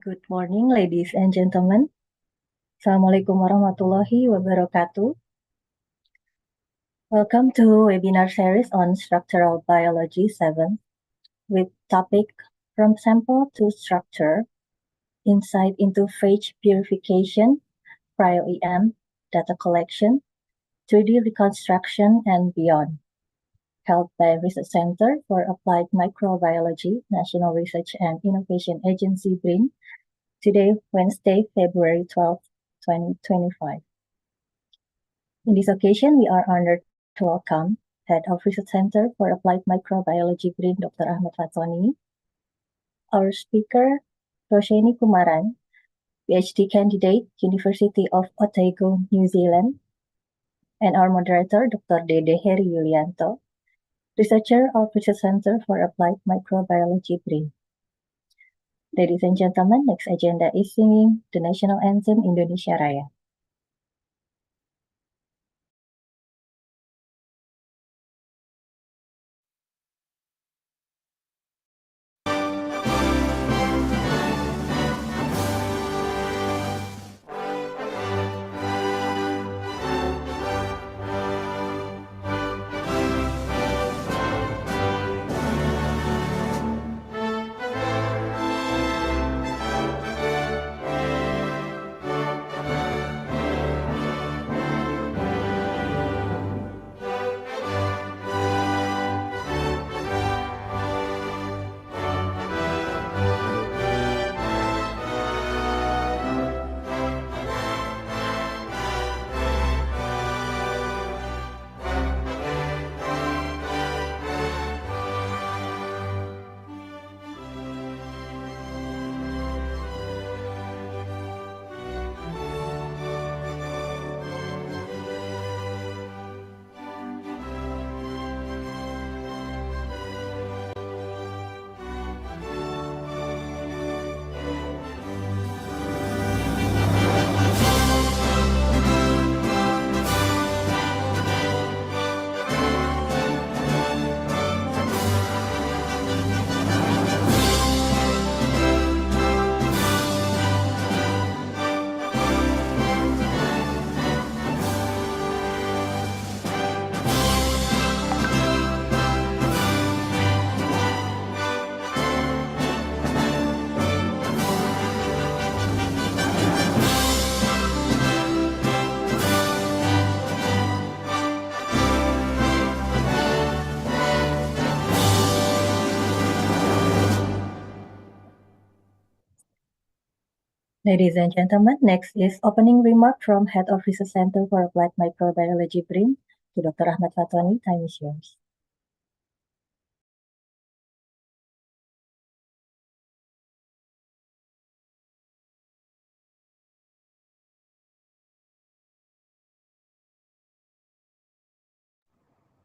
Good morning, ladies and gentlemen. Assalamualaikum warahmatullahi wabarakatuh. Welcome to webinar series on Structural Biology 7 with topic From Sample to Structure, Insight into Phage Purification, Cryo-EM, Data Collection, 3D Reconstruction, and beyond. Held by Research Center for Applied Microbiology, National Research and Innovation Agency BRIN, today, Wednesday, February 12, 2025. In this occasion, we are honored to welcome Head of Research Center for Applied Microbiology BRIN, Dr. Ahmad Fatoni, our speaker, Rosheny Kumaran, Ph.D. candidate, University of Otago, New Zealand, and our moderator, Dr. Dede Heri Yanto, researcher of Research Center for Applied Microbiology BRIN. Ladies and gentlemen, next agenda is singing the National Anthem Indonesia Raya. Ladies and gentlemen, next is opening remark from Head of Research Center for Applied Microbiology BRIN to Dr. Ahmad Fatoni. Time is yours.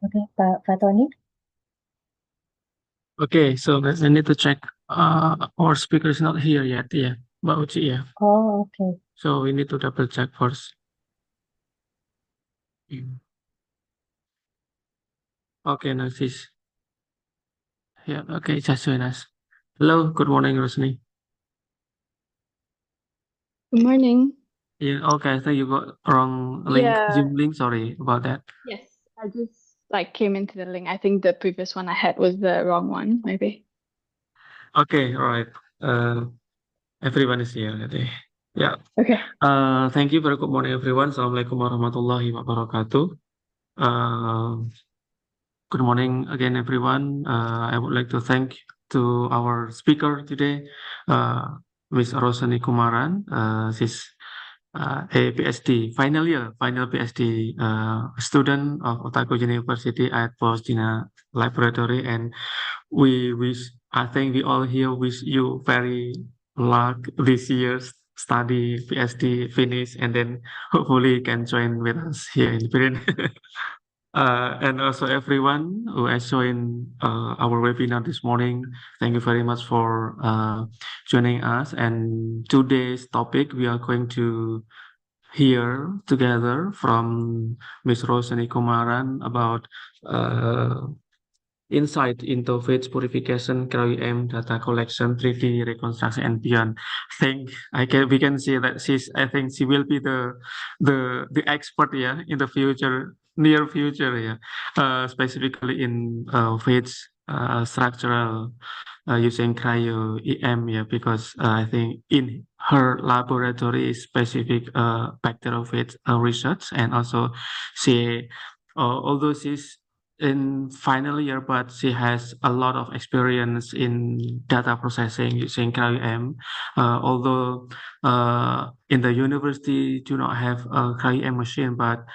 Okay, Pak Fatoni. Okay, so I need to check. Our speaker is not here yet, yeah, Mbak Uci, yeah. Oh, okay. So we need to double check first. Okay, notice. Yeah, okay, just join us. Hello, good morning, Rosheny. Good morning. Yeah, okay, I think you got wrong link, Yeah. Zoom link. Sorry about that. Yes, I just came into the link. I think the previous one I had was the wrong one, maybe. Okay, all right. Everyone is here today. Yeah. Okay. Thank you. Very good morning, everyone. Assalamualaikum warahmatullahi wabarakatuh. Good morning again, everyone. I would like to thank to our speaker today, Ms. Rosheny Kumaran. She's a Ph.D. final Ph.D. Student of Otago University at Ph.D. Laboratory, and I think we all here wish you very luck this year's study Ph.D. finish, and then hopefully you can join with us here in BRIN. And also everyone who has joined our webinar this morning, thank you very much for joining us. And today's topic, we are going to hear together from Ms. Rosheny Kumaran about insight into phage purification, Cryo-EM, data collection, 3D reconstruction, and beyond. We can see that I think she will be the expert, yeah, in the future, near future, yeah, specifically in phage structural using Cryo-EM, yeah, because I think in her laboratory is specific bacteriophage research, and also she, although she's in final year, but she has a lot of experience in data processing using Cryo-EM. Although in the university do not have a Cryo-EM machine, but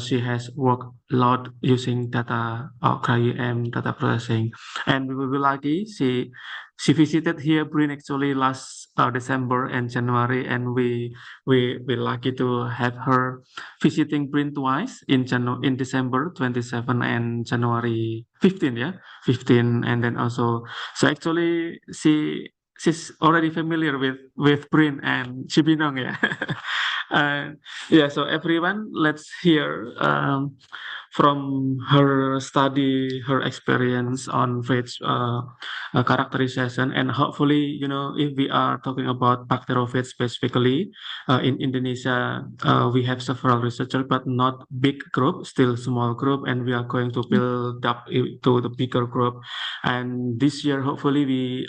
she has worked a lot using data Cryo-EM data processing. And we will be lucky. She visited here BRIN actually last December and January, and we're lucky to have her visiting BRIN twice in December 27 and January 15, yeah, 15, and then also so actually she's already familiar with BRIN and Cibinong, yeah. Yeah, so everyone, let's hear from her study, her experience on phage characterization, and hopefully, if we are talking about bacteriophage specifically, in Indonesia, we have several researchers, but not big group, still small group, and we are going to build up to the bigger group. And this year, hopefully, we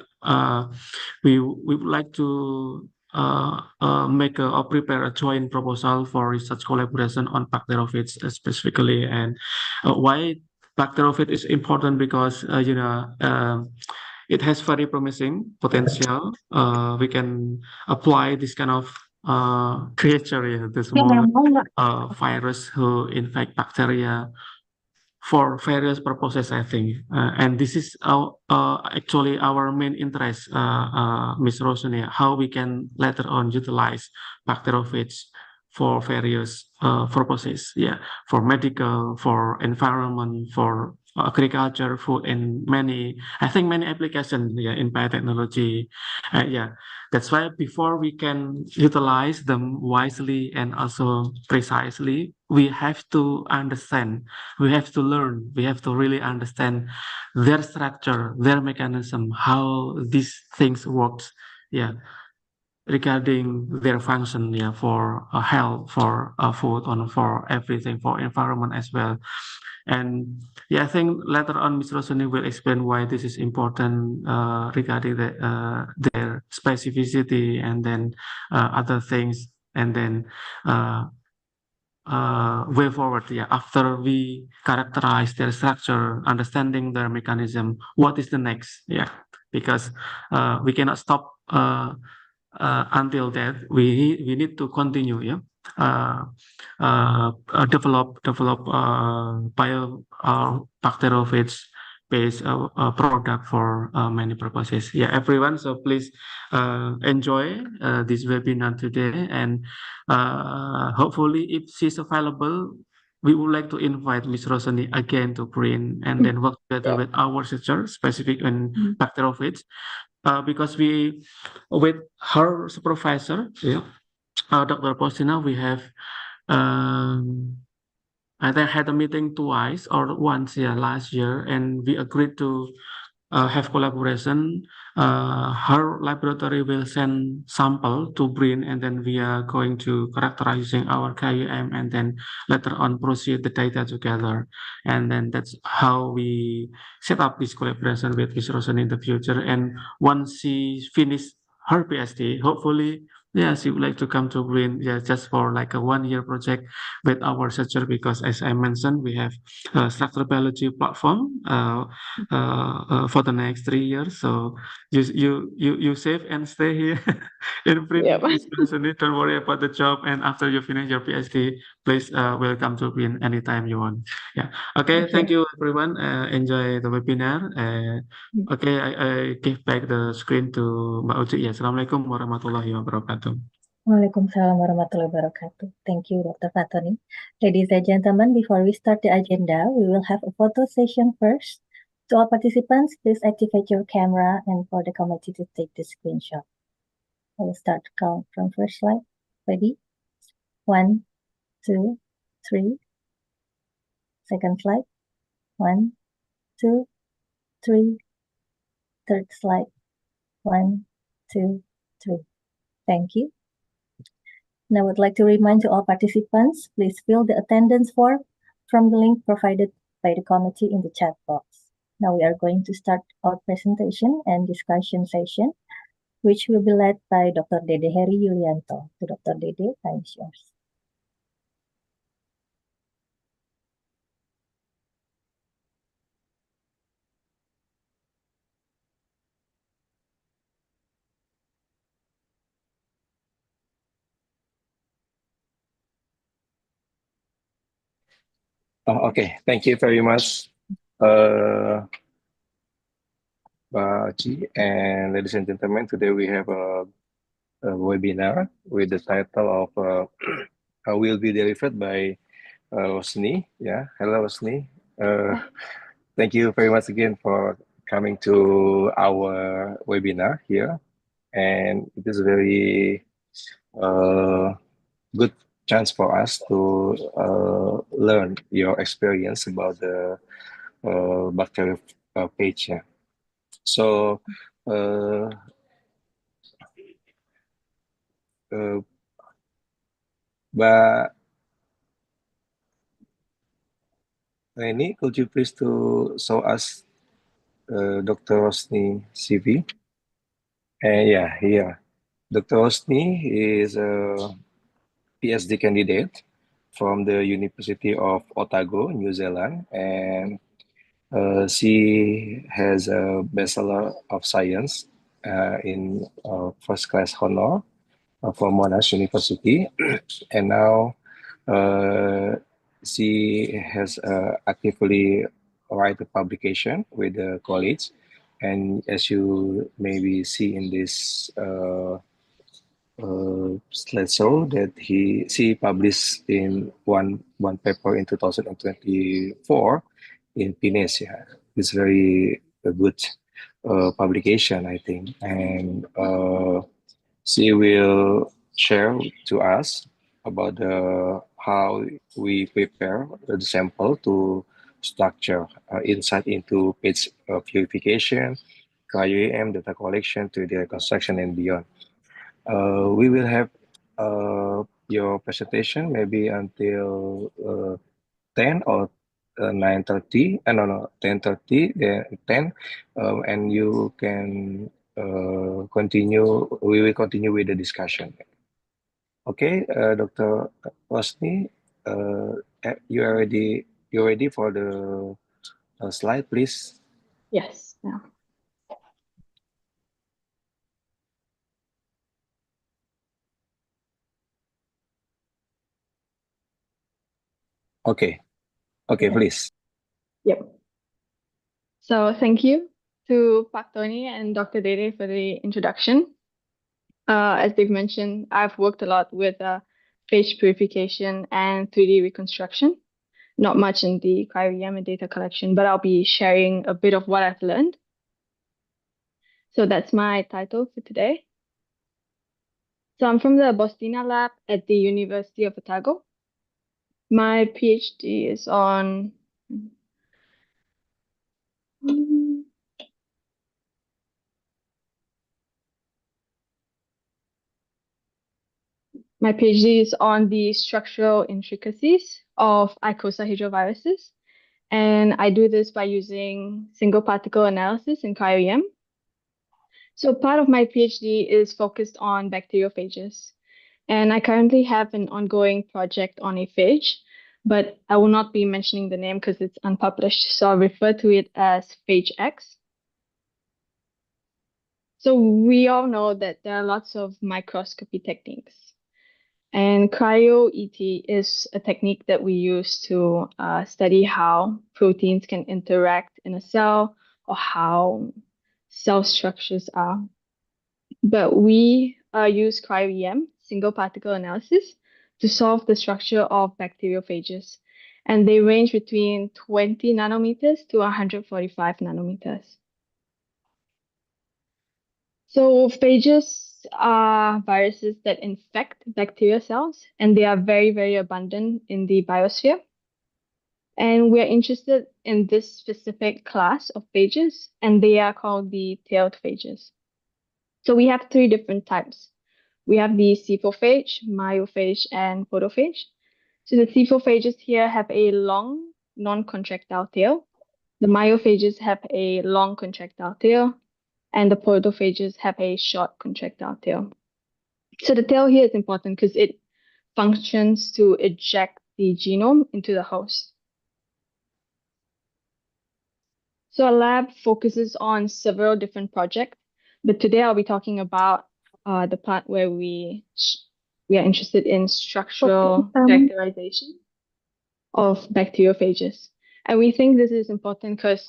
would like to make or prepare a joint proposal for research collaboration on bacteriophage specifically. And why bacteriophage is important, because it has very promising potential. We can apply this kind of creature, the small virus who infect bacteria for various purposes, I think. And this is actually our main interest, Ms. Rosheny, how we can later on utilize bacteriophage for various purposes, yeah, for medical, for environment, for agriculture, food, and many applications, yeah, in biotechnology. Yeah, that's why before we can utilize them wisely and also precisely, we have to understand, we have to learn, we have to really understand their structure, their mechanism, how these things works, yeah, regarding their function, yeah, for health, for food, and for everything, for environment as well. And yeah, I think later on Ms. Rosheny will explain why this is important regarding their specificity, and then other things, and then way forward, yeah, after we characterize their structure, understanding their mechanism, what is the next, yeah, because we cannot stop until that. We need to continue, yeah, develop bacteriophage based product for many purposes. Yeah, everyone, so please enjoy this webinar today, and hopefully if she's available, we would like to invite Ms. Rosheny again to BRIN and then work together with our researcher specific in bacteriophage, because with her supervisor, yeah, Dr. Postina, we have I think had a meeting twice or once, yeah, last year, and we agreed to have collaboration. Her laboratory will send sample to BRIN, and then we are going to characterize using our Cryo-EM, and then later on proceed the data together. And then that's how we set up this collaboration with Ms. Rosheny in the future. And once she finished her PhD, hopefully, yeah, she would like to come to BRIN, yeah, just for like a 1-year project with our researcher, because as I mentioned, we have a structural biology platform for the next 3 years. So you save and stay here in BRIN. Yep. Don't worry about the job. And after you finish your PhD, please welcome to BRIN anytime you want. Yeah. Okay. Thank you, everyone. Enjoy the webinar. Okay, I give back the screen to Mbak Uci. Ya, Assalamualaikum warahmatullahi wabarakatuh. Waalaikumsalam warahmatullahi wabarakatuh. Thank you, Dr. Fatoni. Ladies and gentlemen, before we start the agenda, we will have a photo session first. To all participants, please activate your camera and for the committee to take the screenshot. I will start count from first slide. Ready? 1, 2, 3. Second slide. 1, 2, 3. Third slide. 1, 2, 3. Thank you. And I would like to remind to all participants, please fill the attendance form from the link provided by the committee in the chat box. Now we are going to start our presentation and discussion session, which will be led by Dr. Dede Heri Yulianto. To Dr. Dede, time is yours. Oh, okay, thank you very much, Chi, and ladies and gentlemen. Today we have a webinar with the title of will be delivered by Rosheny. Yeah, hello Rosheny. Thank you very much again for coming to our webinar here, and it is a very good chance for us to learn your experience about the bacteriophage. Yeah. So, Mbak Reni, could you please to show us Dr. Rosheny CV? And yeah, here, Dr. Rosheny is a Ph.D. candidate from the University of Otago, New Zealand, and she has a Bachelor of Science in first class honor from Monash University, and now she has actively write a publication with the college, and as you maybe see in this slideshow, that she published in one paper in 2024 in PNAS. Yeah, it's very good publication, I think, and she will share to us about how we prepare the sample to structure insight into phage purification, Cryo-EM, data collection, to the reconstruction and beyond. We will have your presentation maybe until 10 or 9:30. No, 10:30. Then 10, and you can continue. We will continue with the discussion. Okay, Dr. Rosheny, you are ready? You ready for the slide, please? Yes. Yeah. Okay. Okay, please. Yep. So thank you to Pak Tony and Dr. Dede for the introduction. As they've mentioned, I've worked a lot with phage purification and 3D reconstruction. Not much in the cryo-EM and data collection, but I'll be sharing a bit of what I've learned. So that's my title for today. So I'm from the Bostina lab at the University of Otago. My PhD is on the structural intricacies of icosahydroviruses. And I do this by using single particle analysis in cryo-EM. So part of my PhD is focused on bacteriophages. And I currently have an ongoing project on a phage, but I will not be mentioning the name because it's unpublished. So I'll refer to it as phage X. So we all know that there are lots of microscopy techniques. And Cryo-ET is a technique that we use to study how proteins can interact in a cell or how cell structures are. But we use Cryo-EM, single particle analysis, to solve the structure of bacteriophages. And they range between 20 nanometers to 145 nanometers. So phages are viruses that infect bacteria cells, and they are very, very abundant in the biosphere. And we're interested in this specific class of phages, and they are called the tailed phages. So we have three different types. We have the cephalophage, myophage, and photophage. So the cephophages here have a long, non-contractile tail. The myophages have a long contractile tail, and the protophages have a short contractile tail. So the tail here is important because it functions to eject the genome into the host. So our lab focuses on several different projects, but today I'll be talking about the part where we are interested in structural characterization of bacteriophages. And we think this is important because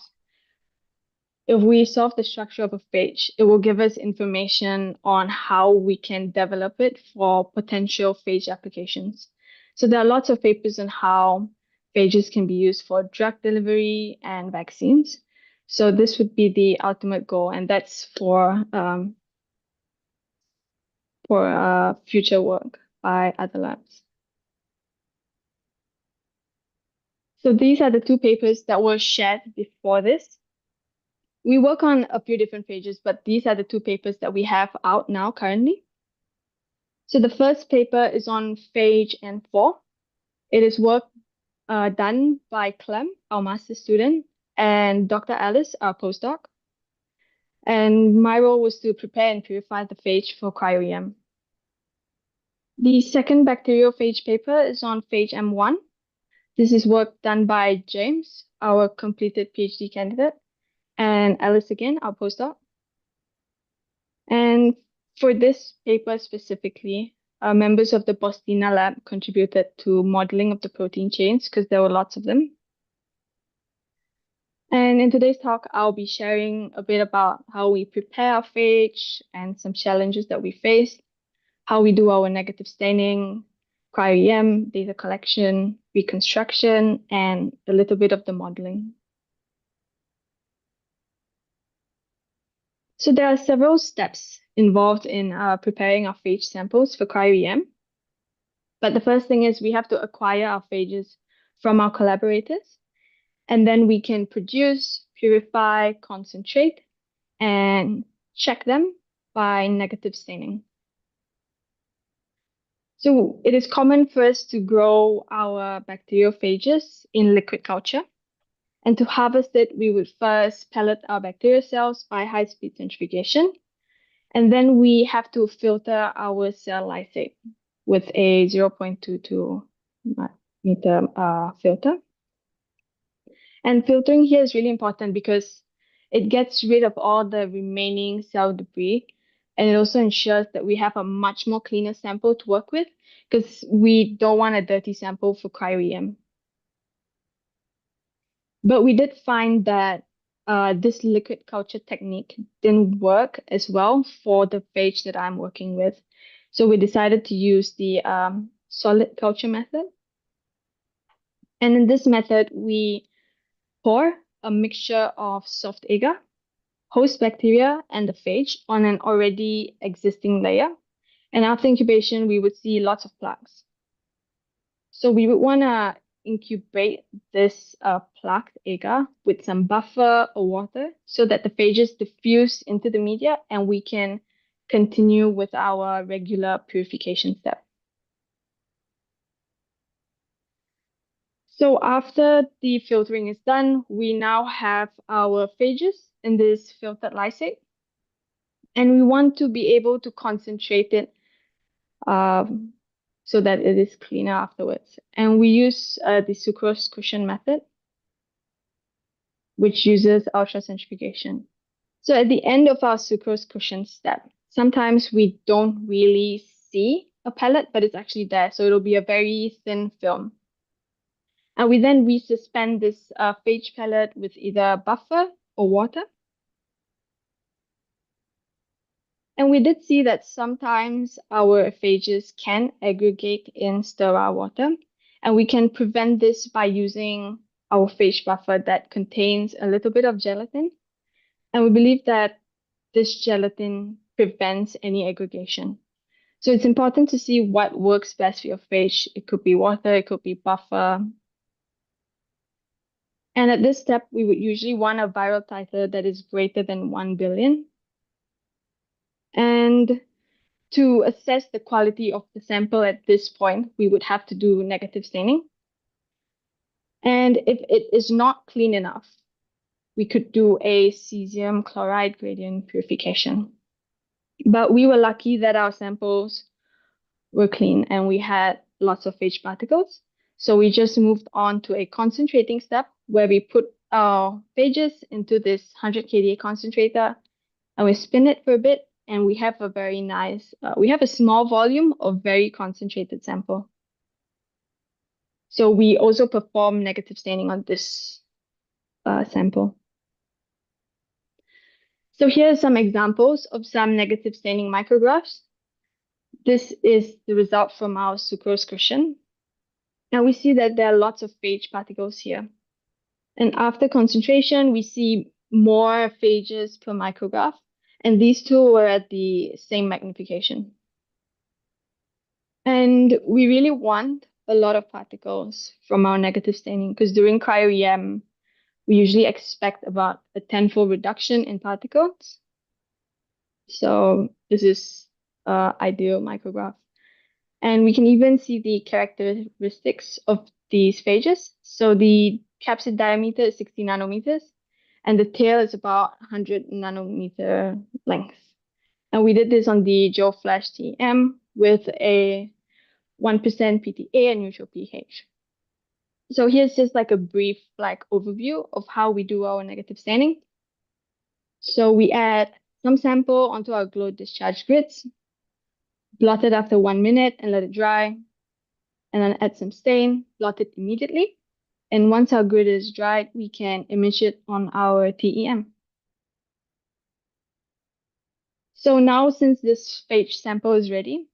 if we solve the structure of a phage, it will give us information on how we can develop it for potential phage applications. So there are lots of papers on how phages can be used for drug delivery and vaccines. So this would be the ultimate goal, and that's for future work by other labs. So these are the two papers that were shared before this. We work on a few different phages, but these are the two papers that we have out now currently. So the first paper is on phage N4. It is work done by Clem, our master student, and Dr. Alice, our postdoc. And my role was to prepare and purify the phage for Cryo-EM. The second bacteriophage paper is on phage M1. This is work done by James, our completed PhD candidate, and Alice again, our postdoc. And for this paper specifically, members of the Bostina lab contributed to modeling of the protein chains because there were lots of them. And in today's talk, I'll be sharing a bit about how we prepare our phage and some challenges that we face, how we do our negative staining, Cryo-EM, data collection, reconstruction, and a little bit of the modeling. So there are several steps involved in preparing our phage samples for Cryo-EM. But the first thing is we have to acquire our phages from our collaborators, and then we can produce, purify, concentrate, and check them by negative staining. So it is common for us to grow our bacteriophages in liquid culture. And to harvest it, we would first pellet our bacterial cells by high-speed centrifugation. And then we have to filter our cell lysate with a 0.22 meter filter. And filtering here is really important because it gets rid of all the remaining cell debris, and it also ensures that we have a much more cleaner sample to work with because we don't want a dirty sample for Cryo-EM. But we did find that this liquid culture technique didn't work as well for the phage that I'm working with. So we decided to use the solid culture method. And in this method, we pour a mixture of soft agar, host bacteria, and the phage on an already existing layer. And after incubation, we would see lots of plaques. So we would want to incubate this plaqued agar with some buffer or water so that the phages diffuse into the media and we can continue with our regular purification step. So after the filtering is done, we now have our phages in this filtered lysate. And we want to be able to concentrate it so that it is cleaner afterwards. And we use the sucrose cushion method, which uses ultracentrifugation. So at the end of our sucrose cushion step, sometimes we don't really see a pellet, but it's actually there. So it'll be a very thin film. And we then resuspend this phage pellet with either buffer or water. And we did see that sometimes our phages can aggregate in sterile water, and we can prevent this by using our phage buffer that contains a little bit of gelatin. And we believe that this gelatin prevents any aggregation. So it's important to see what works best for your phage. It could be water, it could be buffer. And at this step, we would usually want a viral titer that is greater than 1 billion. And to assess the quality of the sample at this point, we would have to do negative staining. And if it is not clean enough, we could do a cesium chloride gradient purification. But we were lucky that our samples were clean and we had lots of phage particles. So we just moved on to a concentrating step where we put our phages into this 100 kDa concentrator and we spin it for a bit, and we have a very nice, we have a small volume of very concentrated sample. So we also perform negative staining on this sample. So here are some examples of some negative staining micrographs. This is the result from our sucrose cushion. And we see that there are lots of phage particles here. And after concentration, we see more phages per micrograph. And these two were at the same magnification. And we really want a lot of particles from our negative staining because during cryo-EM, we usually expect about a 10-fold reduction in particles. So this is ideal micrograph. And we can even see the characteristics of these phages. So the capsid diameter is 60 nanometers, and the tail is about 100 nanometer length. And we did this on the Joe Flash TM with a 1% PTA and neutral pH. So here's just like a brief overview of how we do our negative staining. So we add some sample onto our glow discharge grids, blot it after 1 minute and let it dry, and then add some stain, blot it immediately. And once our grid is dried, we can image it on our TEM. So now, since this phage sample is ready,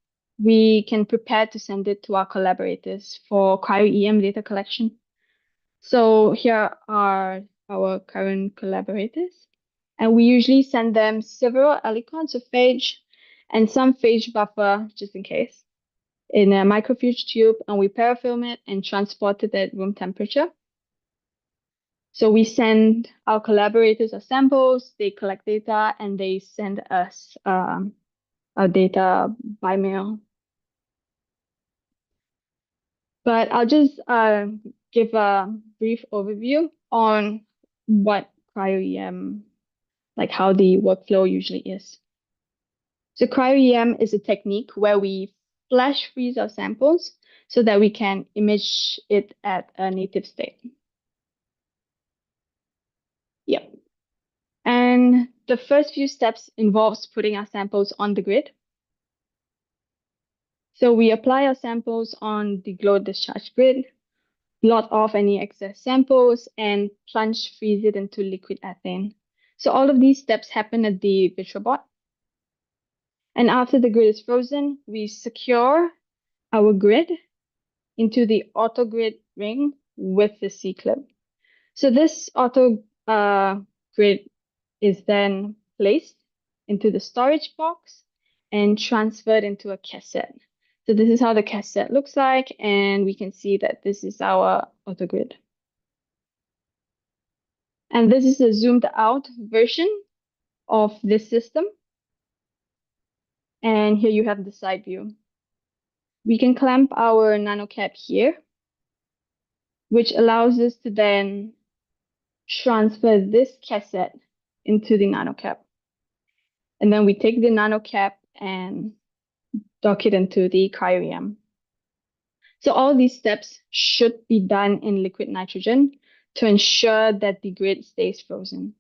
we can prepare to send it to our collaborators for cryo-EM data collection. So here are our current collaborators. And we usually send them several aliquots of phage and some phage buffer, just in case, in a microfuge tube, and we parafilm it and transport it at room temperature. So we send our collaborators our samples, they collect data, and they send us our data by mail. But I'll just give a brief overview on what cryo-EM, like how the workflow usually is. So cryo-EM is a technique where we flash freeze our samples so that we can image it at a native state. Yep. And the first few steps involves putting our samples on the grid. So we apply our samples on the glow discharge grid, blot off any excess samples, and plunge freeze it into liquid ethane. So all of these steps happen at the VitroBot. And after the grid is frozen, we secure our grid into the auto grid ring with the C-clip. So this auto grid is then placed into the storage box and transferred into a cassette. So this is how the cassette looks like, and we can see that this is our autogrid. And this is a zoomed out version of this system. And here you have the side view. We can clamp our nanocap here, which allows us to then transfer this cassette into the nanocap. And then we take the nanocap and dock it into the cryo-EM. So all these steps should be done in liquid nitrogen to ensure that the grid stays frozen.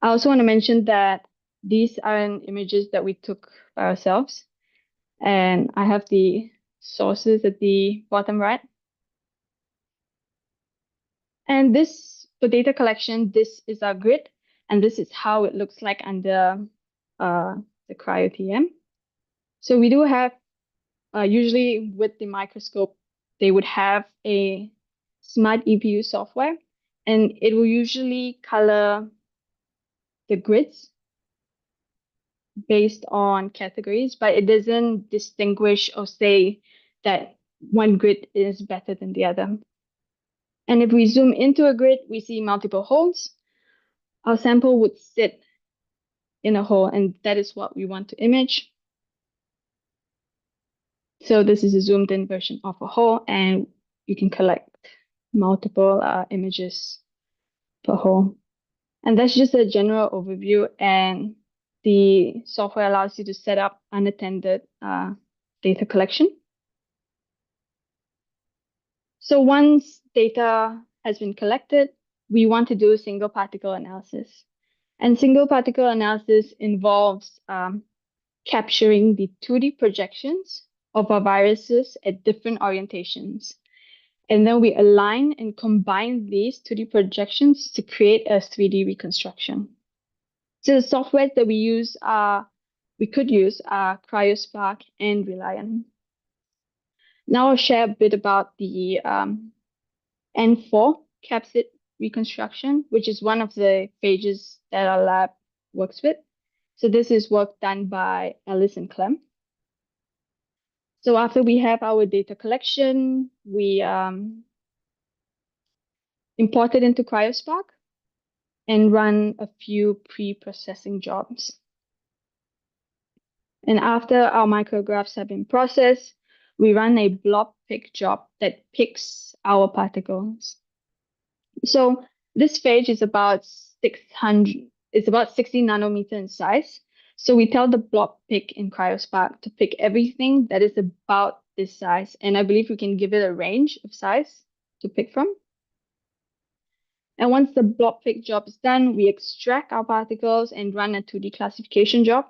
I also want to mention that these aren't images that we took by ourselves. And I have the sources at the bottom right. And this, for data collection, this is our grid. And this is how it looks like under the cryo-TM. So we do have, usually with the microscope, they would have a smart EPU software, and it will usually color the grids based on categories, but it doesn't distinguish or say that one grid is better than the other. And if we zoom into a grid, we see multiple holes. Our sample would sit in a hole, and that is what we want to image. So this is a zoomed in version of a hole, and you can collect multiple images per hole. And that's just a general overview, and the software allows you to set up unattended data collection. So once data has been collected, we want to do single particle analysis. And single particle analysis involves capturing the 2D projections of our viruses at different orientations. And then we align and combine these 2D projections to create a 3D reconstruction. So the software that we could use are CryoSpark and Reliant. Now I'll share a bit about the N4 capsid reconstruction, which is one of the phages that our lab works with. So this is work done by Alice and Clem. So after we have our data collection, we import it into CryoSpark and run a few pre-processing jobs. And after our micrographs have been processed, we run a blob pick job that picks our particles. So this phage is about 600, it's about 60 nanometer in size. So we tell the blob pick in CryoSpark to pick everything that is about this size. And I believe we can give it a range of size to pick from. And once the blob pick job is done, we extract our particles and run a 2D classification job.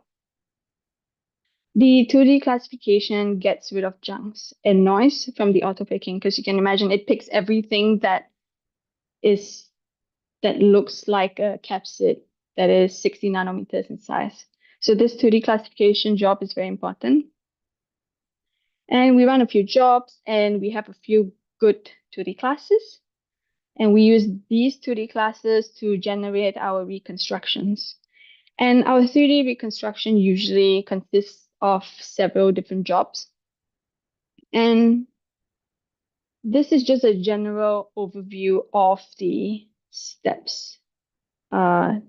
The 2D classification gets rid of junks and noise from the auto picking, because you can imagine it picks everything that looks like a capsid that is 60 nanometers in size. So this 2D classification job is very important. And we run a few jobs, and we have a few good 2D classes. And we use these 2D classes to generate our reconstructions. And our 3D reconstruction usually consists of several different jobs. And this is just a general overview of the steps that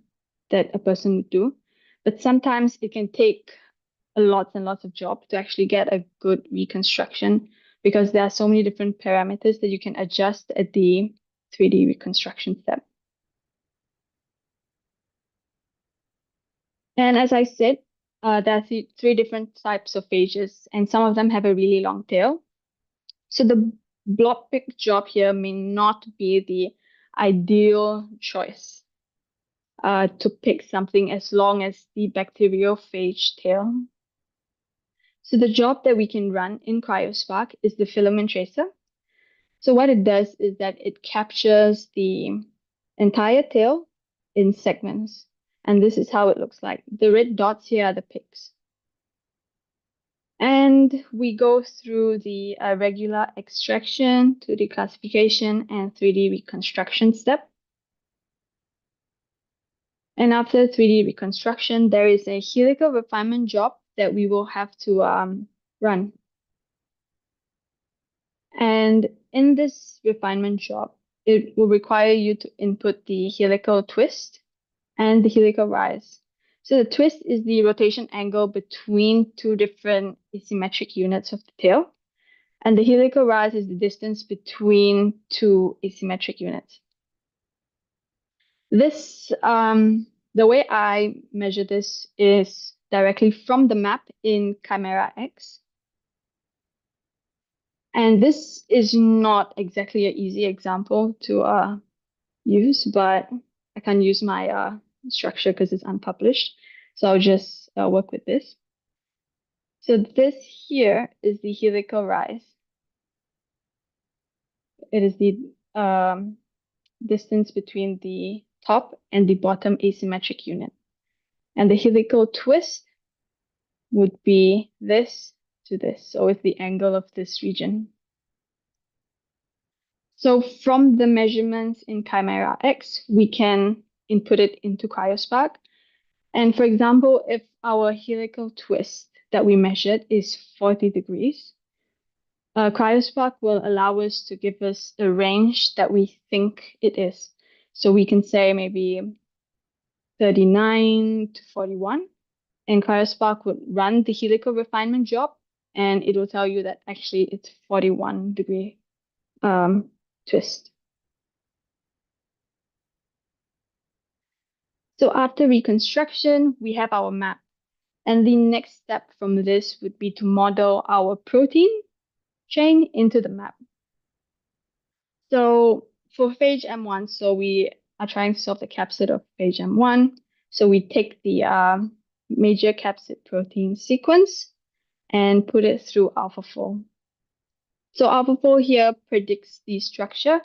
a person would do. But sometimes it can take lots and lots of jobs to actually get a good reconstruction, because there are so many different parameters that you can adjust at the 3D reconstruction step. And as I said, there are three different types of phages, and some of them have a really long tail. So the blob pick job here may not be the ideal choice to pick something as long as the bacterial phage tail. So the job that we can run in CryoSpark is the filament tracer. So what it does is that it captures the entire tail in segments. And this is how it looks like. The red dots here are the picks. And we go through the regular extraction, 2D classification, and 3D reconstruction step. And after 3D reconstruction, there is a helical refinement job that we will have to run. And in this refinement job, it will require you to input the helical twist and the helical rise. So the twist is the rotation angle between two different asymmetric units of the tail. And the helical rise is the distance between two asymmetric units. This, the way I measure this is directly from the map in Chimera X. And this is not exactly an easy example to use, but I can't use my structure because it's unpublished. So I'll just work with this. So this here is the helical rise. It is the distance between the top and the bottom asymmetric unit. And the helical twist would be this to this. So it's the angle of this region. So from the measurements in Chimera X, we can input it into CryoSpark. And for example, if our helical twist that we measured is 40 degrees, Cryospark will allow us to give us a range that we think it is. So we can say maybe 39 to 41, and Cryospark would run the helical refinement job, and it will tell you that actually it's 41 degree twist. So after reconstruction, we have our map. And the next step from this would be to model our protein chain into the map. So for phage M1, so we are trying to solve the capsid of phage M1. So we take the major capsid protein sequence and put it through AlphaFold. So AlphaFold here predicts the structure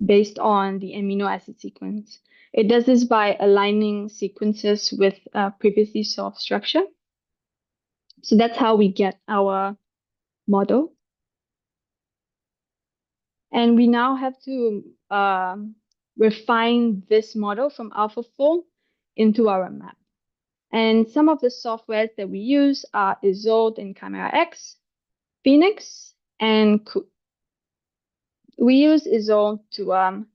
based on the amino acid sequence. It does this by aligning sequences with previously solved structure. So that's how we get our model. And we now have to refine this model from AlphaFold into our map. And some of the softwares that we use are Isolde in Chimera X, Phoenix, and Coot. We use Isolde to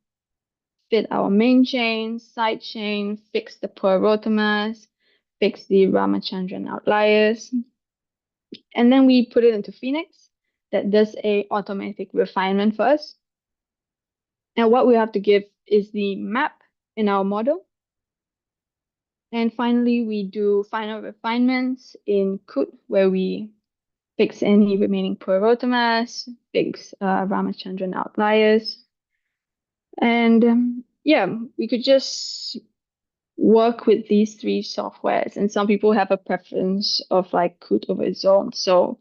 fit our main chain, side chain, fix the porotomers, fix the Ramachandran outliers. And then we put it into Phoenix that does a automatic refinement for us. And what we have to give is the map in our model. And finally, we do final refinements in Coot, where we fix any remaining porotomers, fix Ramachandran outliers. And yeah, we could just work with these three softwares. And some people have a preference of like Coot over Isolde. So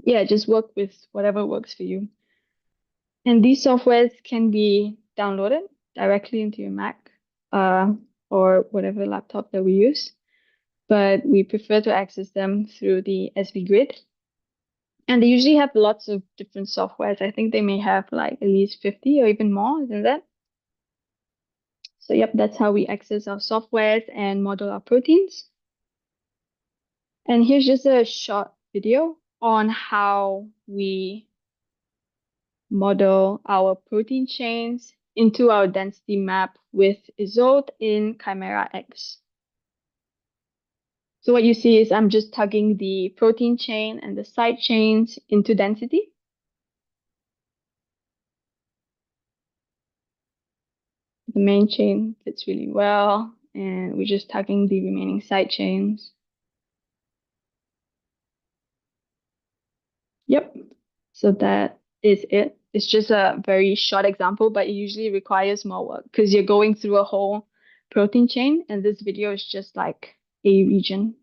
yeah, just work with whatever works for you. And these softwares can be downloaded directly into your Mac or whatever laptop that we use. But we prefer to access them through the SV Grid. And they usually have lots of different softwares. I think they may have like at least 50 or even more than that. So yep, that's how we access our softwares and model our proteins. And here's just a short video on how we model our protein chains into our density map with Isolde in Chimera X. So what you see is I'm just tugging the protein chain and the side chains into density. The main chain fits really well, and we're just tugging the remaining side chains. Yep, so that is it. It's just a very short example, but it usually requires more work because you're going through a whole protein chain, and this video is just like a region.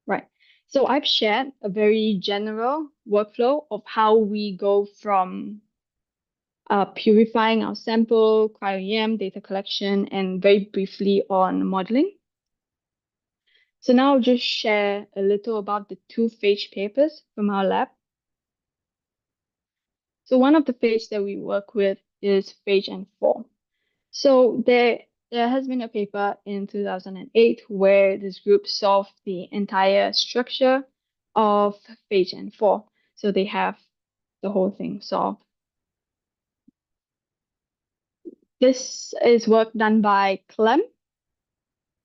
Right. So I've shared a very general workflow of how we go from purifying our sample, Cryo-EM, data collection, and very briefly on modeling. So now I'll just share a little about the two phage papers from our lab. So one of the phage that we work with is phage N4. So there has been a paper in 2008 where this group solved the entire structure of phage N4. So they have the whole thing solved. This is work done by Clem,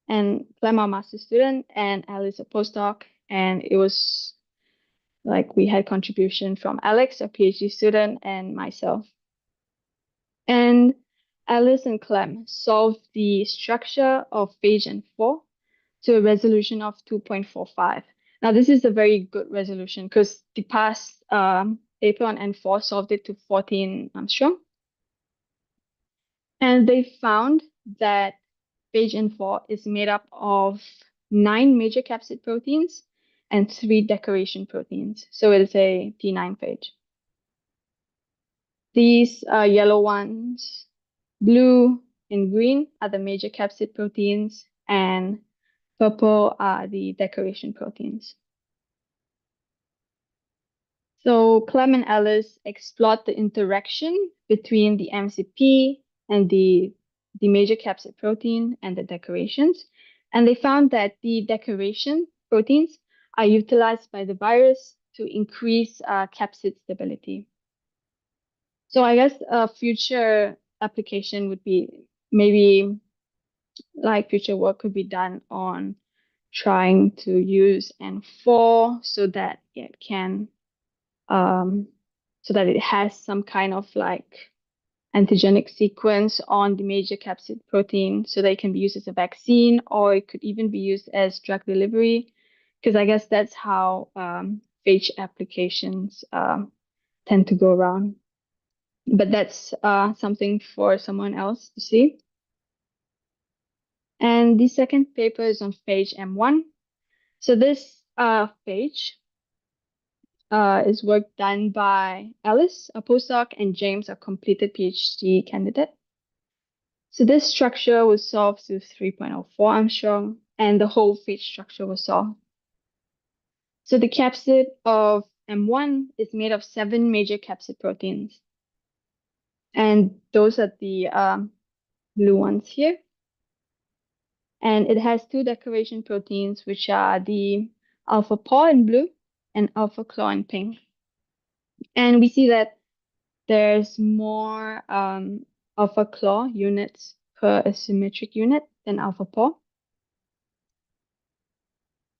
and Clem, our master student, and Alice, a postdoc. And it was like we had contribution from Alex, a PhD student, and myself. And Alice and Clem solved the structure of phage N4 to a resolution of 2.45. Now, this is a very good resolution because the past paper on N4 solved it to 14 Armstrong. And they found that phage N4 is made up of 9 major capsid proteins and 3 decoration proteins. So it is a T9 phage. These yellow ones, blue and green, are the major capsid proteins, and purple are the decoration proteins. So Clem and Alice explored the interaction between the MCP and the major capsid protein and the decorations. And they found that the decoration proteins are utilized by the virus to increase capsid stability. So I guess a future application would be maybe like future work could be done on trying to use N4 so that it can so that it has some kind of like antigenic sequence on the major capsid protein so that it can be used as a vaccine, or it could even be used as drug delivery, because I guess that's how phage applications tend to go around. But that's something for someone else to see. And the second paper is on phage M1. So this phage is work done by Alice, a postdoc, and James, a completed PhD candidate. So this structure was solved to 3.04 Armstrong, and the whole phage structure was solved. So the capsid of M1 is made of 7 major capsid proteins. And those are the blue ones here. And it has 2 decoration proteins, which are the alpha PAW in blue and alpha claw in pink. And we see that there's more alpha claw units per asymmetric unit than alpha PAW.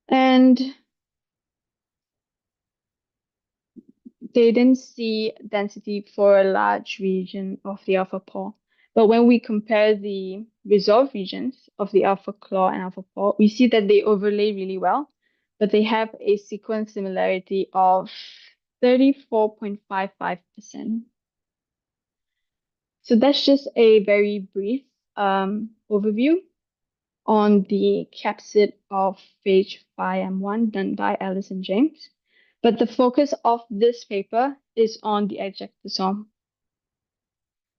And they didn't see density for a large region of the alpha PAW. But when we compare the resolved regions of the alpha claw and alpha PAW, we see that they overlay really well, but they have a sequence similarity of 34.55%. So that's just a very brief overview on the capsid of phage M1 done by Alice and James. But the focus of this paper is on the ejectosome.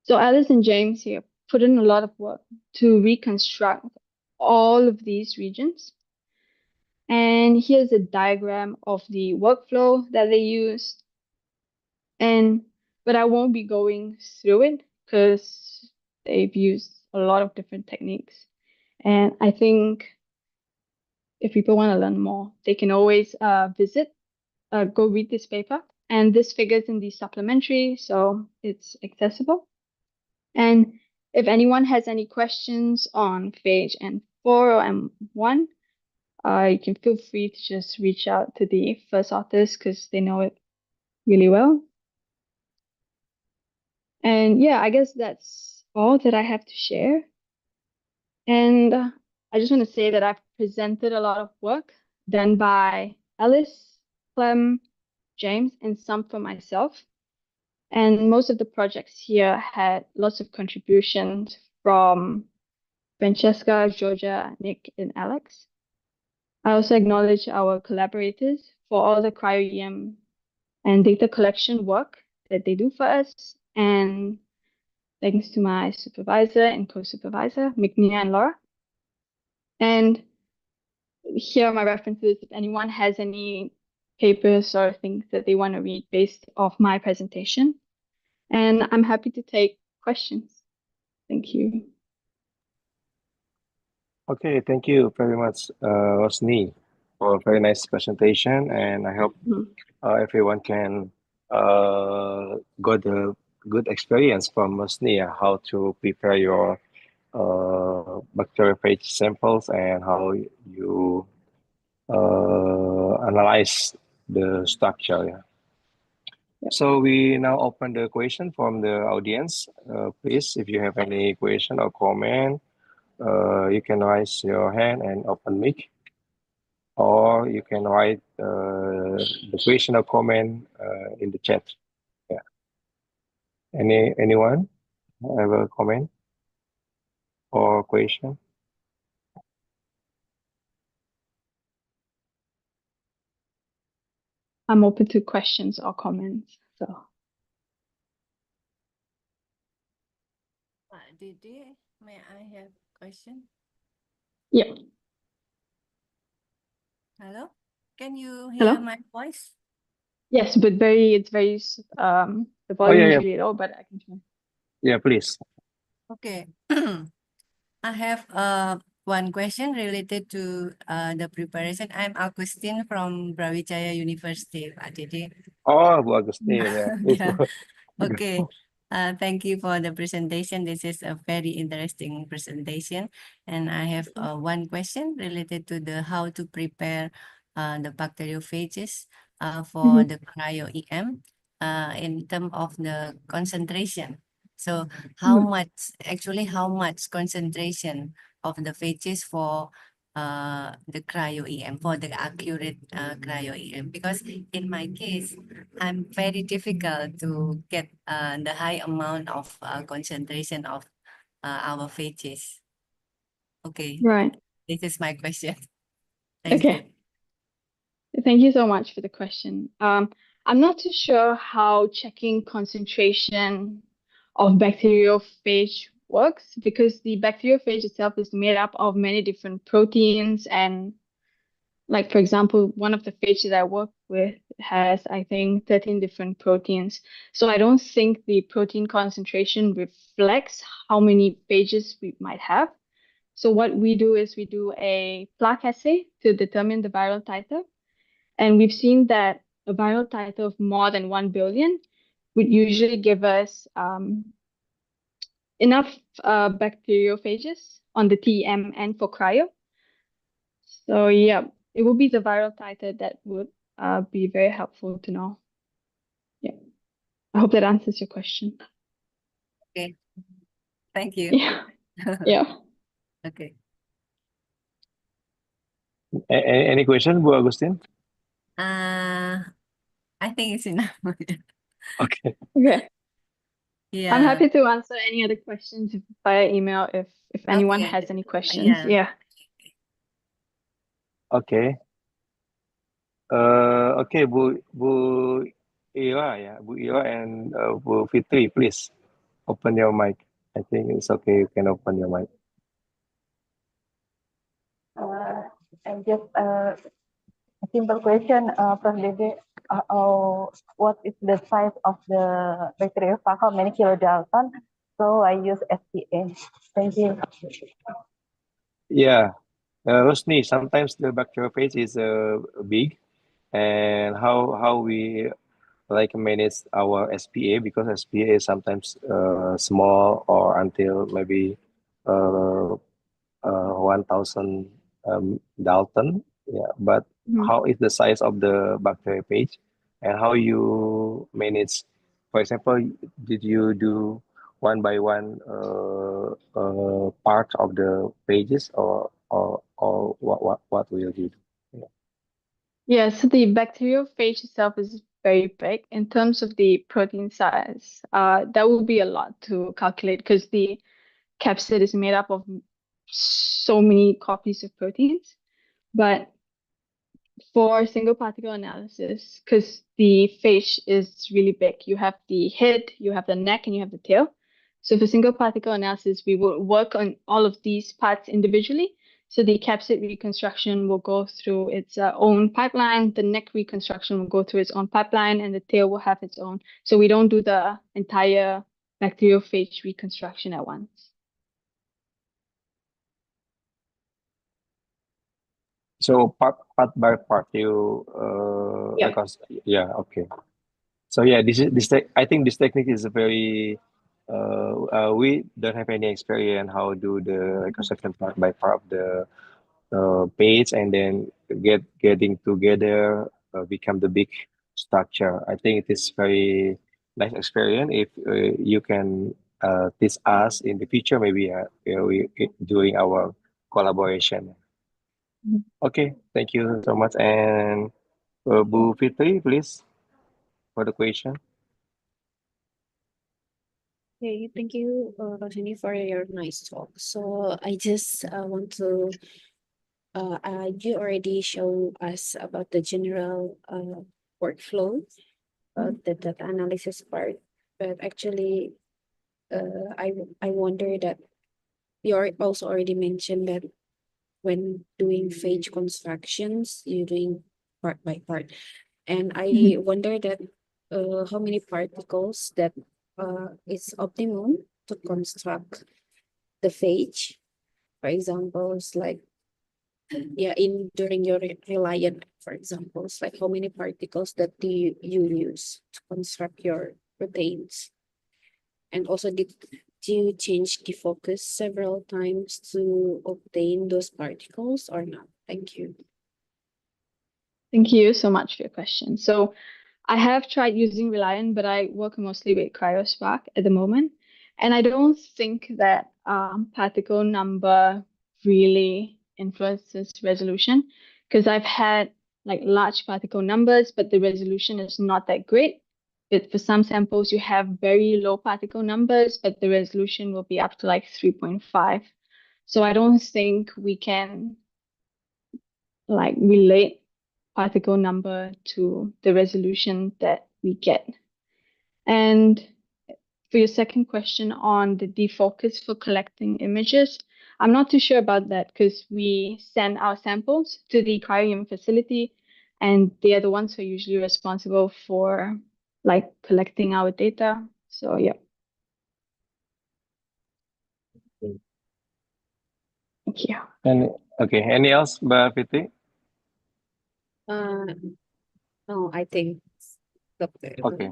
So Alice and James here put in a lot of work to reconstruct all of these regions. And here's a diagram of the workflow that they used. But I won't be going through it because they've used a lot of different techniques. And I think if people want to learn more, they can always go read this paper. And this figures in the supplementary, so it's accessible. And if anyone has any questions on phage N4 or M1, you can feel free to just reach out to the first authors because they know it really well. And yeah, I guess that's all that I have to share. And I just want to say that I've presented a lot of work done by Alice, Clem, James, and some for myself. And most of the projects here had lots of contributions from Francesca, Georgia, Nick, and Alex. I also acknowledge our collaborators for all the Cryo-EM and data collection work that they do for us. And thanks to my supervisor and co-supervisor, Mignia and Laura. And here are my references if anyone has any papers or things that they want to read based off my presentation. And I'm happy to take questions. Thank you. Okay, thank you very much, Rosheny, for a very nice presentation. And I hope everyone can got a good experience from Rosheny how to prepare your bacteriophage samples and how you analyze the structure. Yeah. So we now open the question from the audience. Please, if you have any question or comment, you can raise your hand and open mic, or you can write the question or comment in the chat. Yeah. Anyone have a comment or question? I'm open to questions or comments. So. Dede, may I have a question? Yeah. Hello? Can you hear my voice? Yes, but it's very the volume is really low, but I can try. Yeah, please. Okay. I have one question related to the preparation. I'm Agustin from Brawijaya University, Pak Dede. Oh, Bu Agustin, yeah. Please, Yeah. Bu. Okay. Thank you for the presentation. This is a very interesting presentation. And I have one question related to the how to prepare the bacteriophages for the cryo-EM in terms of the concentration. So how much concentration of the phages for the cryo-EM, for the accurate cryo-EM? Because in my case, I'm very difficult to get the high amount of concentration of our phages. Okay, Right. this is my question. Thank Okay. Thank you so much for the question. I'm not too sure how checking concentration of bacteriophage works because the bacteriophage itself is made up of many different proteins and like for example, one of the phages I work with has I think 13 different proteins. So I don't think the protein concentration reflects how many phages we might have. So what we do is we do a plaque assay to determine the viral titer. And we've seen that a viral titer of more than 1 billion would usually give us enough bacteriophages on the TEM and for cryo. So yeah, it would be the viral titer that would be very helpful to know. Yeah, I hope that answers your question. Okay, thank you. Yeah, yeah. Okay. Any question, Bu Agustin? I think it's enough. Okay. Okay. Yeah. I'm happy to answer any other questions via email if anyone Okay. has any questions. Yeah. Yeah. Okay. Okay, Bu Ira, yeah, Bu Ira and Bu Fitri, please open your mic. I think it's okay. You can open your mic. And just a simple question, Prof. Dede. What is the size of the bacteriophage? How many kilodalton? So I use SPA. Thank you. Yeah, Rosheny, sometimes the bacteriophage is big, and how we like manage our SPA because SPA is sometimes small or until maybe 1,000 Dalton. Yeah, but how is the size of the bacteriophage and how you manage? For example, did you do one by one part of the pages or what will you do? Yeah, so the bacteriophage itself is very big. In terms of the protein size, that will be a lot to calculate because the capsid is made up of so many copies of proteins. But for single particle analysis, because the phage is really big, you have the head, you have the neck, and you have the tail. So for single particle analysis, we will work on all of these parts individually. So the capsid reconstruction will go through its own pipeline, the neck reconstruction will go through its own pipeline, and the tail will have its own. So we don't do the entire bacteriophage reconstruction at once. So part by part you Yeah. yeah, okay. So yeah, I think this technique is very we don't have any experience how do the reconstruction part by part of the page and then getting together become the big structure. I think it is very nice experience if you can teach us in the future maybe we during our collaboration. Okay, thank you so much. And Bu Fitri, please, for the question. Okay, thank you, Rosheny, for your nice talk. So I just want to, you already show us about the general workflow, the data analysis part, but actually, I wonder that you also already mentioned that when doing phage constructions, you're doing part by part. And I wonder that how many particles that is optimum to construct the phage. For examples, like during your Reliant, for examples, like how many particles that you use to construct your proteins, and also did you change the focus several times to obtain those particles or not? Thank you. Thank you so much for your question. So I have tried using Reliant, but I work mostly with CryoSpark at the moment. And I don't think that particle number really influences resolution, because I've had like large particle numbers, but the resolution is not that great. But for some samples, you have very low particle numbers, but the resolution will be up to like 3.5. So I don't think we can like relate particle number to the resolution that we get. And for your second question on the defocus for collecting images, I'm not too sure about that because we send our samples to the Cryo-EM facility, and they are the ones who are usually responsible for like collecting our data. So yeah. Thank you. And okay, any else, Mbak Fitri? No, I think Dr. Okay.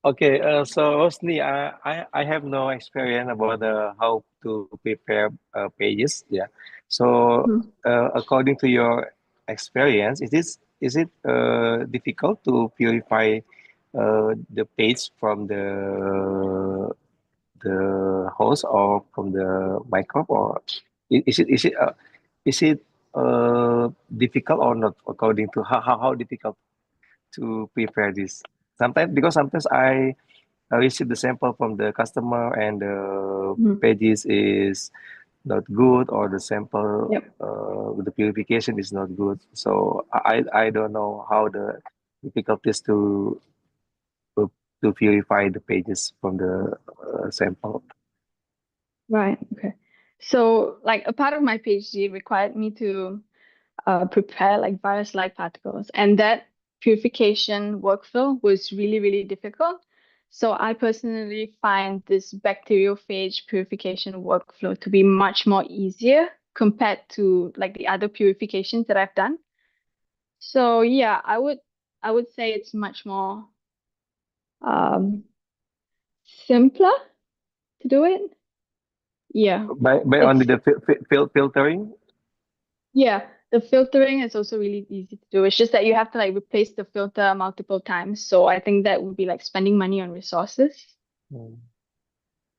Okay, so Roshny, I have no experience about how to prepare pages. Yeah. So according to your experience, is it difficult to purify the page from the host or from the microbe, or is it difficult or not according to how difficult to prepare this? Sometimes I receive the sample from the customer and the pages is not good, or the sample with the purification is not good. So I don't know how the difficulties to purify the pages from the sample. Right. Okay. So like a part of my PhD required me to prepare like virus-like particles, and that purification workflow was really, really difficult. So I personally find this bacteriophage purification workflow to be much more easier compared to like the other purifications that I've done. So yeah, I would say it's much more simpler to do it. Yeah. By only the filtering. Yeah, the filtering is also really easy to do. It's just that you have to like replace the filter multiple times. So I think that would be like spending money on resources.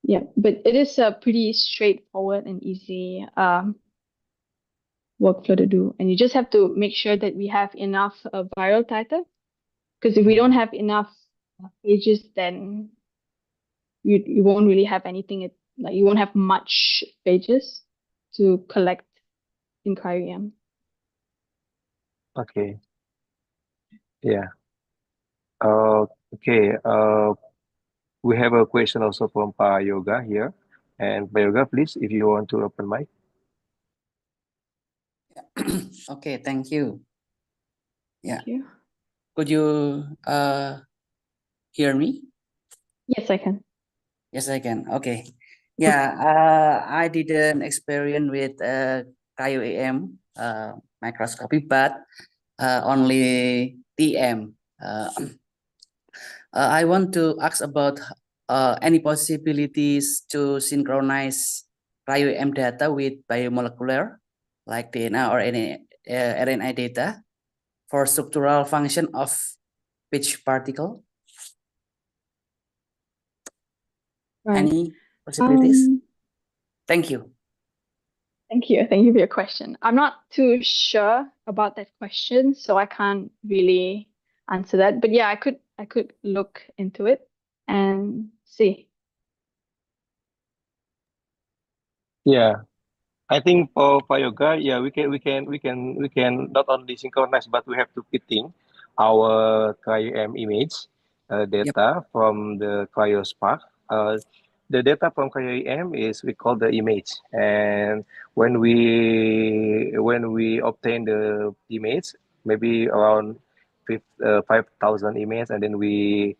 Yeah, but it is a pretty straightforward and easy workflow to do. And you just have to make sure that we have enough viral titer. Because if we don't have enough pages, then you won't really have anything. Like you won't have much pages to collect in Cryo-EM. Okay. Yeah. Okay. We have a question also from Pa Yoga here. And Pa Yoga, please, if you want to open mic. Okay, thank you. Yeah. Thank you. Could you hear me? Yes, I can. Yes, I can. Okay. Yeah, I didn't experience with Cryo-EM microscopy, but only TM. I want to ask about any possibilities to synchronize Cryo-EM data with biomolecular, like DNA or any RNA data, for structural function of phage particle. Right. Any possibilities? Thank you. Thank you. Thank you for your question. I'm not too sure about that question, so I can't really answer that. But yeah, I could look into it and see. Yeah. I think for yoga, yeah, we can not only synchronize, but we have to fitting our cryo-EM image data from the CryoSpark. The data from cryo-EM is we call the image, and when we obtain the image, maybe around 5,000 images, and then we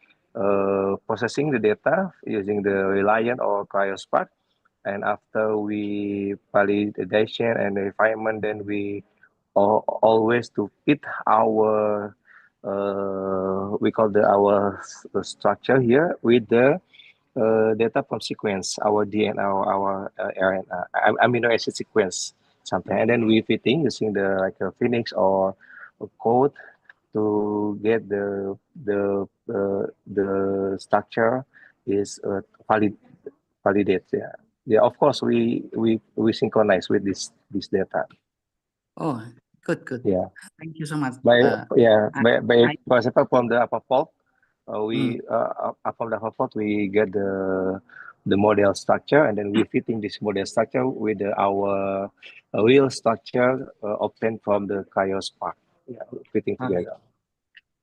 processing the data using the Reliant or CryoSpark. and after we validation and refinement, then we always to fit our we call our structure here with the data from sequence, our DNA, our RNA, amino acid sequence, something, and then we fitting using the like a Phoenix or a code to get the structure is validate. Yeah, yeah. Of course, we synchronize with this data. Oh, good. Yeah. Thank you so much. For example, from the upper pulp, we from the upper pulp we get the model structure, and then we fitting this model structure with our real structure obtained from the cryospark. Yeah, fitting together.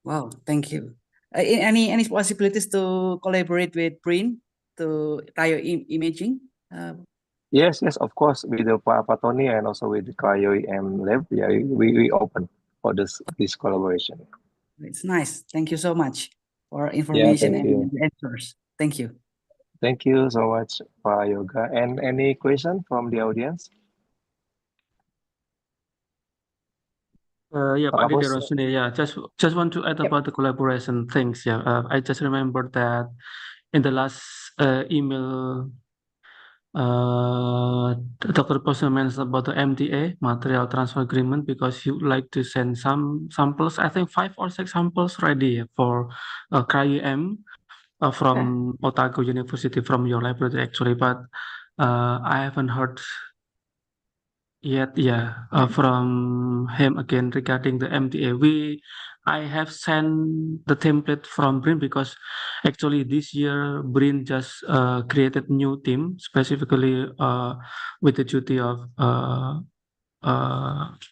Wow, thank you. Any possibilities to collaborate with BRIN to cryo-imaging? Yes, of course, with the Patoni and also with the Cryo-EM lab, yeah, we open for this collaboration. It's nice. Thank you so much for information and answers. Thank you. Thank you so much, Pak Yoga. And any question from the audience? Yeah, Pak Dede, Rosheny, yeah, just want to add about the collaboration things. Yeah, I just remember that in the last email, Dr. Posner mentioned about the MTA, material transfer agreement, because you would like to send some samples. I think 5 or 6 samples ready for Cryo-EM from Otago University, from your library actually, but I haven't heard yet, from him again regarding the MTA. I have sent the template from BRIN because actually this year BRIN just created new team specifically with the duty of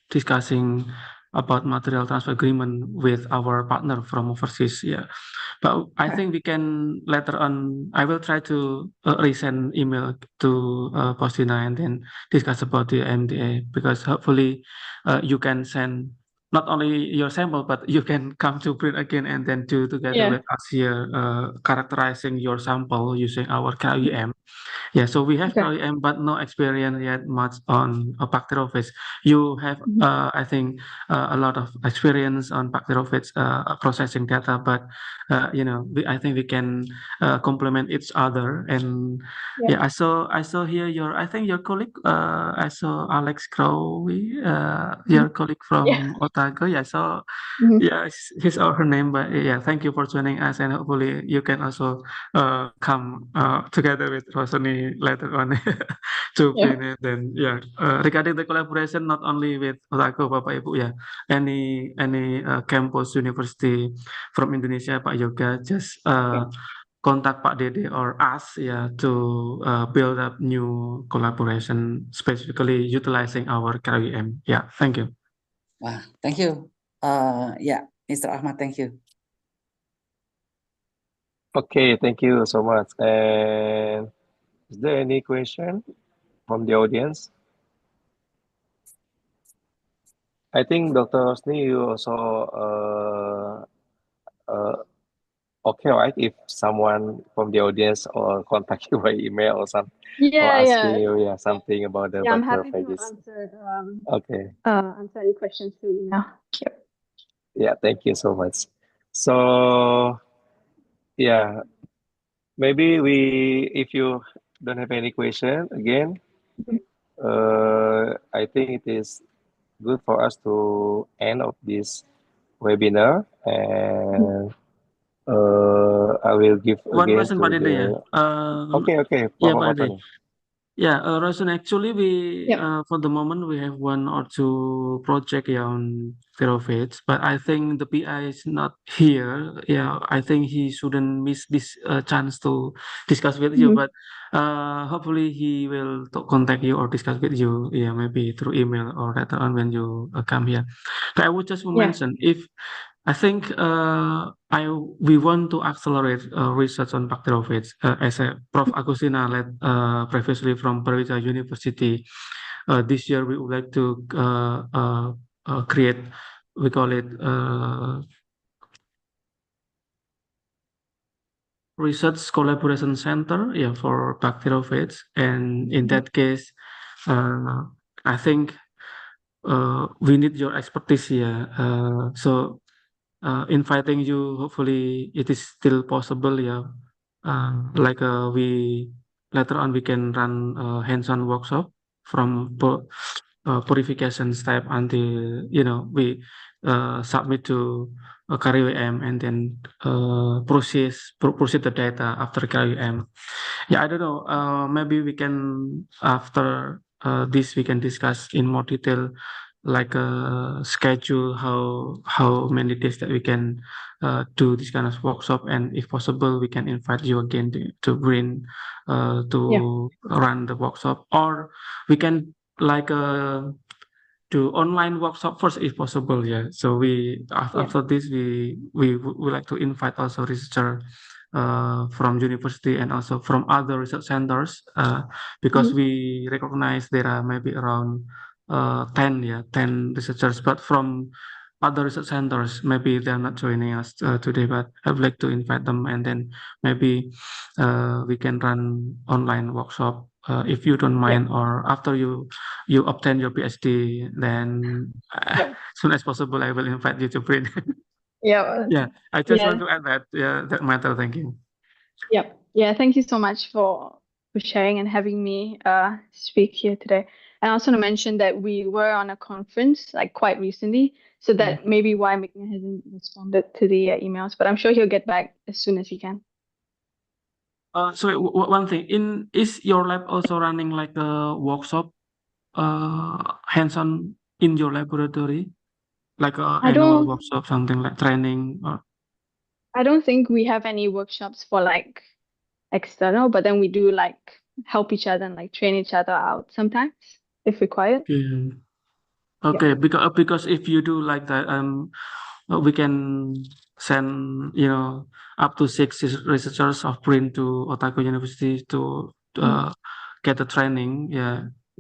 discussing about material transfer agreement with our partner from overseas. Yeah, but I think we can later on. I will try to resend email to Postina and then discuss about the MDA, because hopefully you can send not only your sample, but you can come to print again and then do together with us here, characterizing your sample using our Cryo-EM. Yeah, so we have Cryo-EM, but no experience yet much on bacteriophage. You have, I think, a lot of experience on bacteriophage processing data, but I think we can complement each other. And I saw here I think your colleague, I saw Alex Crowley, your colleague from Otago. Yeah, I saw. Yeah, his or her name, but yeah, thank you for joining us, and hopefully you can also come together with Rosheny later on to print it. Then regarding the collaboration, not only with Otago, Bapak Ibu, any campus university from Indonesia, Pak Yoga, just contact Pak Dede or us, to build up new collaboration, specifically utilizing our Cryo-EM. Yeah, thank you. Thank you. Mr. Ahmad, thank you. Okay, thank you so much. And is there any question from the audience? I think Dr. Rosheny, you also okay, right? If someone from the audience or contact you by email or something, or asking you something about the I'm happy to answer any questions through email. Yeah, thank you so much. So maybe if you don't have any question again, I think it is good for us to end of this webinar, and I will give one again question, to Pak Dede, okay, Pak Dede. Rosheny, actually we for the moment we have 1 or 2 project on Purification, but I think the PI is not here. I think he shouldn't miss this chance to discuss with you, but hopefully he will contact you or discuss with you, maybe through email or later on when you come here. But I would just mention, if I think we want to accelerate research on bacteriophage, as Prof. Agustina led previously from Brawijaya University. This year we would like to create, we call it research collaboration center, yeah, for bacteriophages, and in that case, I think we need your expertise here. So inviting you, hopefully it is still possible, yeah. Like we later on we can run a hands-on workshop from purification step until we submit to Cryo-EM and then proceed the data after Cryo-EM. Yeah, I don't know. Maybe we can after this we can discuss in more detail, like a schedule, how many days that we can do this kind of workshop, and if possible we can invite you again to BRIN to run the workshop, or we can like do online workshop first if possible. Yeah, so we after this we would like to invite also researcher from university and also from other research centers, because we recognize there are maybe around 10 researchers, but from other research centers maybe they're not joining us today, but I would like to invite them, and then maybe we can run online workshop if you don't mind, or after you obtain your PhD, then as soon as possible I will invite you to BRIN. Yeah. Yeah, I just want to add that. Yeah, that matter. Thank you. Yep. Yeah. Thank you so much for sharing and having me speak here today. And I also want to mention that we were on a conference like quite recently, so that may be why M.Eng hasn't responded to the emails, but I'm sure he'll get back as soon as he can. Sorry, one thing. Is your lab also running like a workshop, hands-on in your laboratory, like a annual workshop, something like training? Or I don't think we have any workshops for like external, but then we do like help each other and like train each other out sometimes if required. Okay, because if you do like that, we can send up to 6 researchers of BRIN to Otago University to get the training,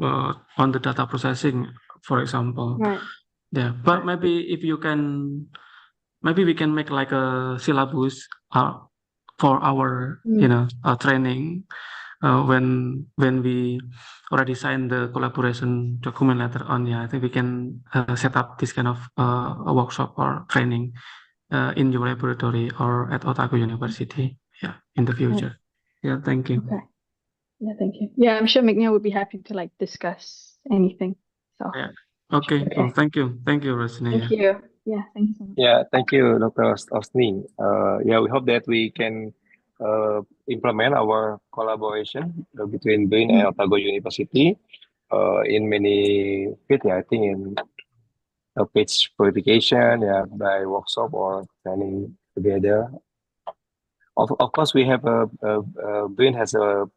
on the data processing, for example. Right. Yeah, but maybe if you can, maybe we can make like a syllabus for our training when we already signed the collaboration document later on. Yeah, I think we can set up this kind of a workshop or training in your laboratory or at Otago University. Yeah, in the future. Yeah, thank you. Okay. Yeah, thank you. Yeah, I'm sure M.Eng would be happy to like discuss anything. So yeah. Okay. So thank you, Rosheny. Thank you. Yeah, thank you so much. Yeah, thank you, Dr. Osni. Yeah, we hope that we can implement our collaboration between BRIN and Otago University in many fields. Yeah, I think in phage purification, yeah, by workshop or training together. Of course, we have BRIN has a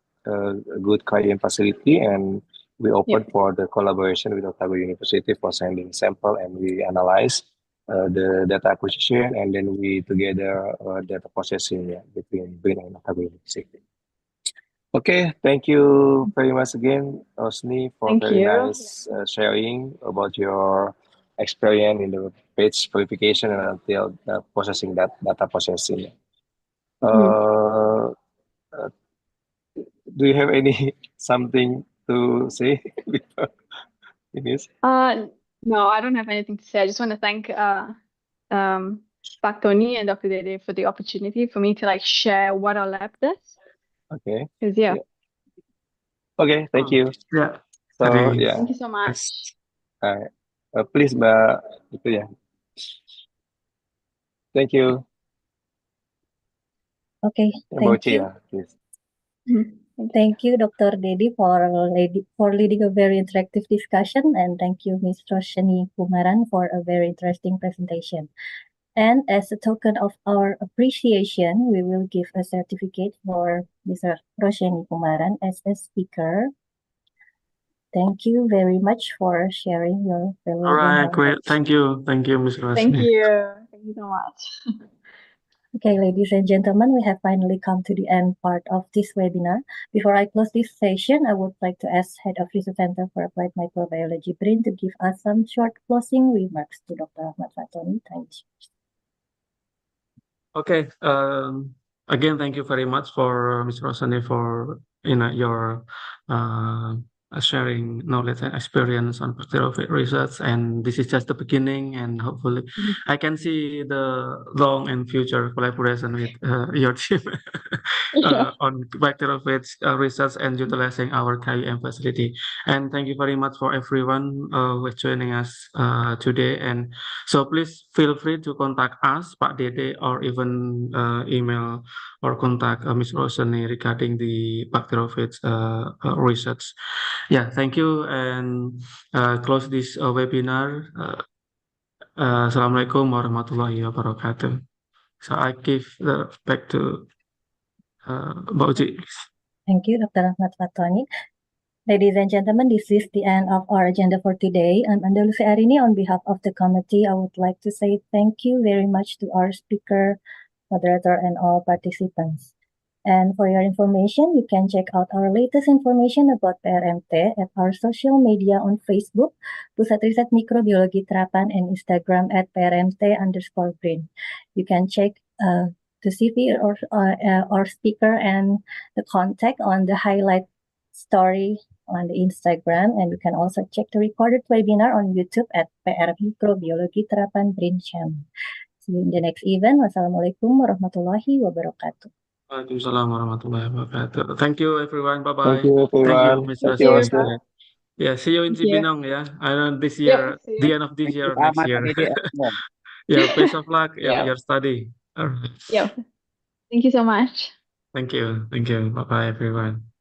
good Cryo-EM facility, and we open for the collaboration with Otago University for sending sample, and we analyze the data acquisition, and then we together data processing between BRIN and Otago University. Okay, thank you very much again, Osni, for very nice sharing about your experience in the phage purification and until processing that data processing. Do you have any something to say before finish? No, I don't have anything to say. I just want to thank Pak Tony and Dr. Dede for the opportunity for me to like share what our lab does. Okay. Yeah. Okay, thank you. Yeah. So yeah. Thank you so much. Please, Mbak, itu ya. Thank you. Okay, thank you. Please. Thank you, Dr. Dede, for leading a very interactive discussion, and thank you, Ms. Rosheny Kumaran, for a very interesting presentation. And as a token of our appreciation, we will give a certificate for Mr. Rosheny Kumaran as a speaker. Thank you very much for sharing your valuable All right, great. knowledge. Thank you, Ms. Rosheny. Thank you so much. Okay, ladies and gentlemen, we have finally come to the end part of this webinar. Before I close this session, I would like to ask Head of Research Center for Applied Microbiology, BRIN, to give us some short closing remarks to Dr. Ahmad Fatoni. Thank you. Okay, again, thank you very much for Ms. Rosheny for your sharing knowledge and experience on bacteriophagy research. And this is just the beginning, and hopefully I can see the long and future collaboration with your team on bacteriophage research and utilizing our Cryo-EM facility. And thank you very much for everyone who is joining us today. And so please feel free to contact us, Pak Dede, or even email or contact Ms. Rosheny regarding the bacteriophage research. Yeah, thank you, and close this webinar. Assalamualaikum warahmatullahi wabarakatuh. So I give the back to Mbak Uci. Thank you, Dr. Ahmad Fatoni. Ladies and gentlemen, this is the end of our agenda for today. I'm Andalusi Arini. On behalf of the committee, I would like to say thank you very much to our speaker, moderator, and all participants. And for your information, you can check out our latest information about PRMT at our social media on Facebook, Pusat Riset Mikrobiologi Terapan, and Instagram at PRMT_BRIN. You can check the CV or our speaker and the contact on the highlight story on the Instagram, and you can also check the recorded webinar on YouTube at PR Mikrobiologi Terapan BRIN channel. See you in the next event. Wassalamualaikum warahmatullahi wabarakatuh. Waalaikumsalam warahmatullahi wabarakatuh. Thank you, everyone. Bye bye. Thank you, everyone. Ms. Thank you, Rosheny. Rosheny. Yeah, see you in Thank you. Cibinong. Yeah, I know this year, see the you. end of this Thank you, year, Pak next Ahmad, year. Pak Dede. Yeah. Yeah, best of luck. Yeah. Your study. All right. Yep. Thank you so much. Thank you. Thank you. Bye bye, everyone.